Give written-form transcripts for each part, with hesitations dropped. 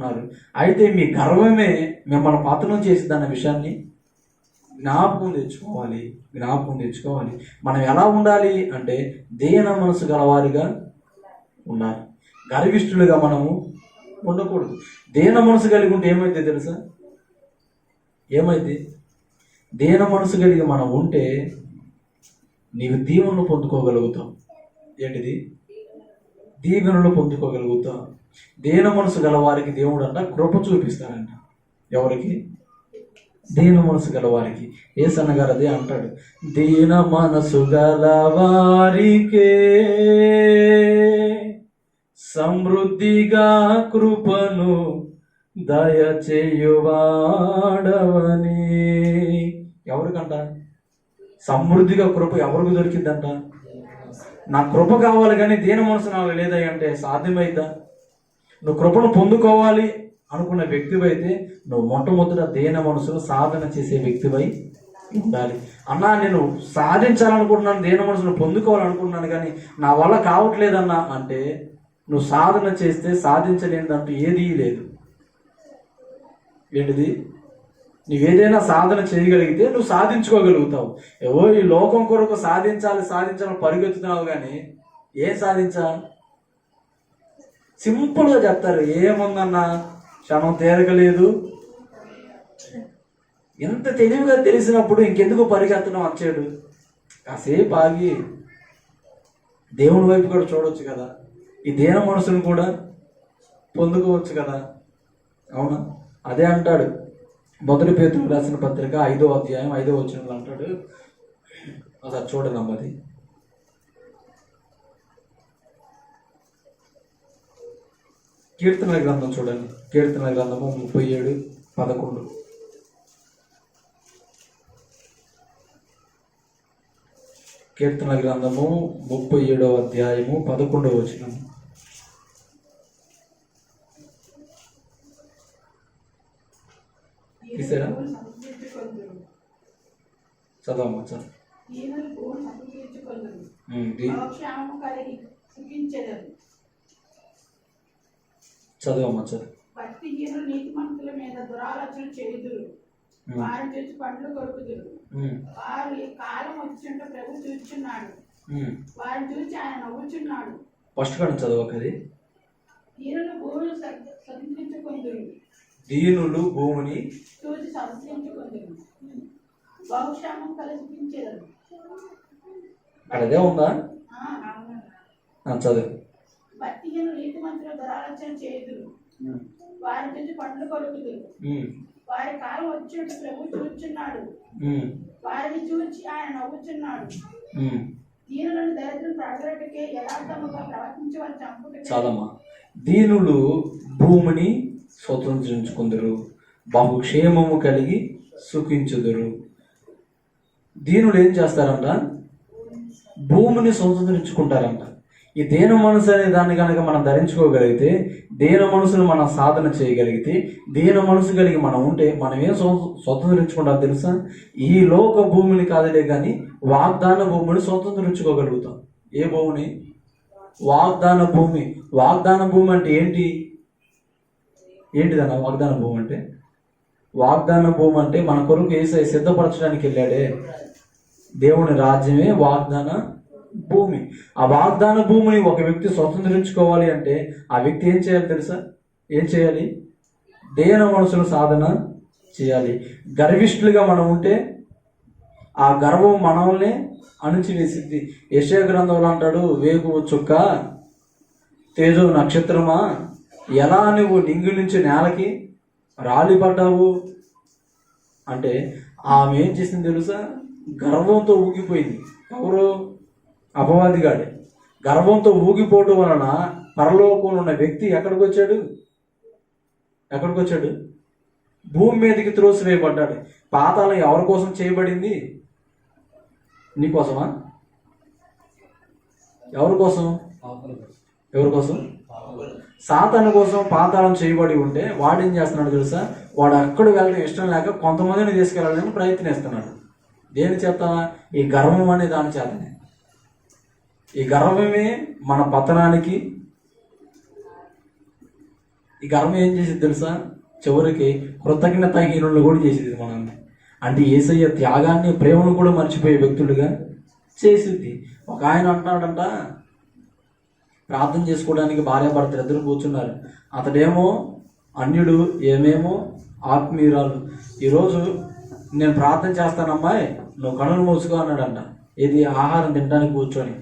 ఉన్నారు. అయితే మీ గర్వమే మిమ్మల్ని పతనం చేసిందన్న విషయాన్ని జ్ఞాపకం తెచ్చుకోవాలి. మనం ఎలా ఉండాలి అంటే దీన మనసు గలవారిగా ఉండాలి. గర్విష్ఠులుగా మనము ఉండకూడదు. దీన మనసు కలిగి ఉంటే ఏమైతే తెలుసా? ఏమైతే దీన మనసు కలిగి మనం ఉంటే నీవు దీవెనలు పొందుకోగలుగుతాం. ఏంటిది? దీవెనలు పొందుకోగలుగుతాం. దీన మనసు గల వారికి దేవుడు అంట కృప చూపిస్తాడంట. ఎవరికి? దీన మనసు గల వారికి. యేసన్న గారు అదే అంటాడు, దీన మనసు గల వారికే సమృద్ధిగా కృపను దయచేయువాడవని. ఎవరికంట సమృద్ధిగా కృప ఎవరికి దొరికిందంట? నా కృప కావాలి కానీ దీన మనసు నాకు లేదంటే సాధ్యమైద్దా? నువ్వు కృపను పొందుకోవాలి అనుకున్న వ్యక్తివైతే నువ్వు మొట్టమొదట దీన మనసును సాధన చేసే వ్యక్తివై ఉండాలి. అన్నా నేను సాధించాలనుకుంటున్నాను, దీన మనసును పొందుకోవాలనుకుంటున్నాను కానీ నా వల్ల కావట్లేదన్నా అంటే నువ్వు సాధన చేస్తే సాధించలేనిదంటూ ఏదీ లేదు. ఏంటిది? నువ్వేదైనా సాధన చేయగలిగితే నువ్వు సాధించుకోగలుగుతావు. ఏవో ఈ లోకం కొరకు సాధించాలని పరిగెత్తుతున్నావు కానీ ఏం సాధించాలి? సింపుల్గా చెప్తారు, ఏముందన్నా క్షణం తీరగలేదు. ఎంత తెలివిగా తెలిసినప్పుడు ఇంకెందుకు పరిగెత్తడం వచ్చాడు? కాసేపు ఆగి దేవుని వైపు కూడా చూడవచ్చు కదా, ఈ దీన మనసును కూడా పొందుకోవచ్చు కదా. అవునా? అదే అంటాడు మొదటి పేతురు రాసిన పత్రిక 5వ అధ్యాయం 5వ వచనంలో అంటాడు. అసలు చూడనమ్మా, అది కీర్తనల గ్రంథం చూడండి. కీర్తనల గ్రంథము 37:11. కీర్తనల గ్రంథము 37వ అధ్యాయము 11వ వచనం. తీసారా? చదవమ్మా, చదవమ్మా. భక్తిహీనులు నీతిమంతుల మీద దురాలోచన చేయుదురు, వారు తెచ్చి పండ్లు కొరుకుదురు. వారు ఈ కాలం వచ్చింటే ప్రభు చూచున్నాడు, వారిని చూచి ఆయన నవ్వుచున్నాడు. ఫస్ట్ కానీ చదవకది. దీనులు భూమిని సంతరించుకొందురు, దీనులు భూమిని చూసి సంతరించుకొందురు, బహుక్షేమం కలిగించేదారు. అదే ఉందా? చదువు. భక్తిహీనులు నీతిమంతుల దురాలోచన చేయుదురు, వారిని చూసి పండ్లు కొరుకుదురు. వారి కాలం వచ్చినట్టు ప్రభు చూచున్నాడు, వారిని చూచి ఆయన నవ్వుచున్నాడు. దీనులను దరిద్రం ప్రజలకే యథార్థముగా ప్రవర్తించవని చంపుట. చాలమ్మా. దీనులు భూమిని స్వతంత్రించుకుందరు, బహుక్షేమము కలిగి సుఖించుదురు. దీనులు ఏం చేస్తారంట? భూమిని స్వతంత్రించుకుంటారంట. ఈ దీన మనసు అనే దాన్ని కనుక మనం ధరించుకోగలిగితే, దీన మనసును మనం సాధన చేయగలిగితే, దీన మనసు కలిగి మనం ఉంటే మనం ఏం స్వతంత్రించుకుంటాం తెలుసా? ఈ లోక భూమిని కాదులే కానీ వాగ్దాన భూమిని స్వతంత్రించుకోగలుగుతాం. ఏ భూమిని? వాగ్దాన భూమి. వాగ్దాన భూమి అంటే ఏంటిదన్న వాగ్దాన భూమి అంటే? వాగ్దాన భూమి అంటే మన కొరకు యేసయ్య సిద్ధపరచడానికి వెళ్ళాడే దేవుని రాజ్యమే వాగ్దాన భూమి. ఆ వాగ్దాన భూమిని ఒక వ్యక్తి స్వతంత్రించుకోవాలి అంటే ఆ వ్యక్తి ఏం చేయాలి తెలుసా? ఏం చేయాలి? దీన మనసును సాధన చేయాలి. గర్విష్ఠులుగా మనం ఉంటే ఆ గర్వం మనల్ని అణిచివేసిద్ది. యెషయా గ్రంథంలో అంటాడు, వేగు చుక్క, తేజో నక్షత్రమా, ఎలా నువ్వు నింగి నుంచి నేలకి రాలిపడ్డావు అంటే ఆమె ఏం చేసింది తెలుసా? గర్వంతో ఊగిపోయింది. ఎవరు? అపవాదిగాడే. గర్వంతో ఊగిపోవడం వలన పరలోకంలో ఉన్న వ్యక్తి ఎక్కడికి వచ్చాడు? భూమి మీదకి త్రోసివేయబడ్డాడు. పాతాళం ఎవరి కోసం చేయబడింది? నీకోసమా? ఎవరి కోసం? సాతాను కోసం పాతాళం చేయబడి ఉంటే వాడు ఏం చేస్తున్నాడు తెలుసా? వాడు అక్కడ వెళ్ళడం ఇష్టం లేక కొంతమందిని తీసుకెళ్ళాలని ప్రయత్నిస్తున్నాడు. దేని చేత? ఈ గర్వం అనే దాని చేతనే. ఈ గర్వమే మన పతనానికి ఈ గర్వం ఏం చేసేది తెలుసా? చివరికి కృతజ్ఞతాహీనులు కూడా చేసేది మనల్ని. అంటే యేసయ్య త్యాగాన్ని, ప్రేమను కూడా మర్చిపోయే వ్యక్తులుగా చేసింది. ఒక ఆయన అంటున్నాడంట, ప్రార్థన చేసుకోవడానికి భార్యాభర్తలు ఇద్దరు కూర్చున్నారు. అతడేమో అన్యుడు, ఏమేమో ఆత్మీయురాలు. ఈరోజు నేను ప్రార్థన చేస్తానమ్మాయి, నువ్వు కనులు మూసుకో అన్నాడంట. ఇది ఆహారం తినడానికి కూర్చొని.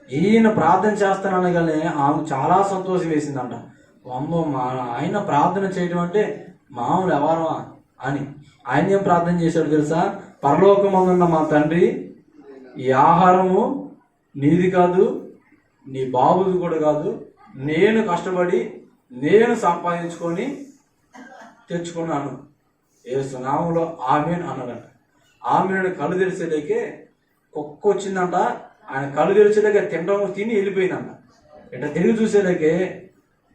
ఈయన ప్రార్థన చేస్తాననగానే ఆమె చాలా సంతోషం వేసిందంట. అమ్మో, మా ఆయన ప్రార్థన చేయడం అంటే మామూలు ఎవరమా అని. ఆయన ఏం ప్రార్థన చేశాడు తెలుసా? పరలోకమందున్న మా తండ్రి, ఈ ఆహారము నీది కాదు, నీ బాబుది కూడా కాదు, నేను కష్టపడి నేను సంపాదించుకొని తెచ్చుకున్నాను, యేసు నామములో ఆమేన్ అన్నాడంట. ఆమెను కళ్ళు తెరిచేలేకే కుక్క వచ్చిందంట. ఆయన కళ్ళు తెరిచేలేకే తిని వెళ్ళిపోయిందంట. ఇట్లా తిరిగి చూసేలేకే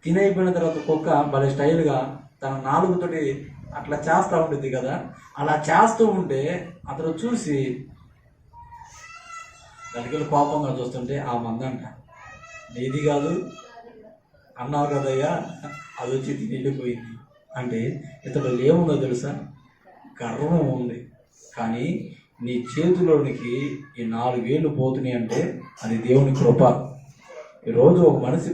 తినైపోయిన తర్వాత కుక్క భలే స్టైల్గా తన నాలుగుతోటి అట్లా చేస్తూ ఉంటుంది కదా. అలా చేస్తూ ఉంటే అతను చూసి దానికి కోపంగా చూస్తుంటే ఆ మందంట, నీది కాదు అన్నావు కదయ్యా, అది వచ్చి తిని వెళ్ళిపోయింది. అంటే ఇతడు ఏముందో తెలుసా? గర్వం ఉంది. కానీ నీ చేతిలోనికి ఈ 4 వేలు పోతున్నాయి అంటే అది దేవుని కృప. ఈరోజు ఒక మనిషి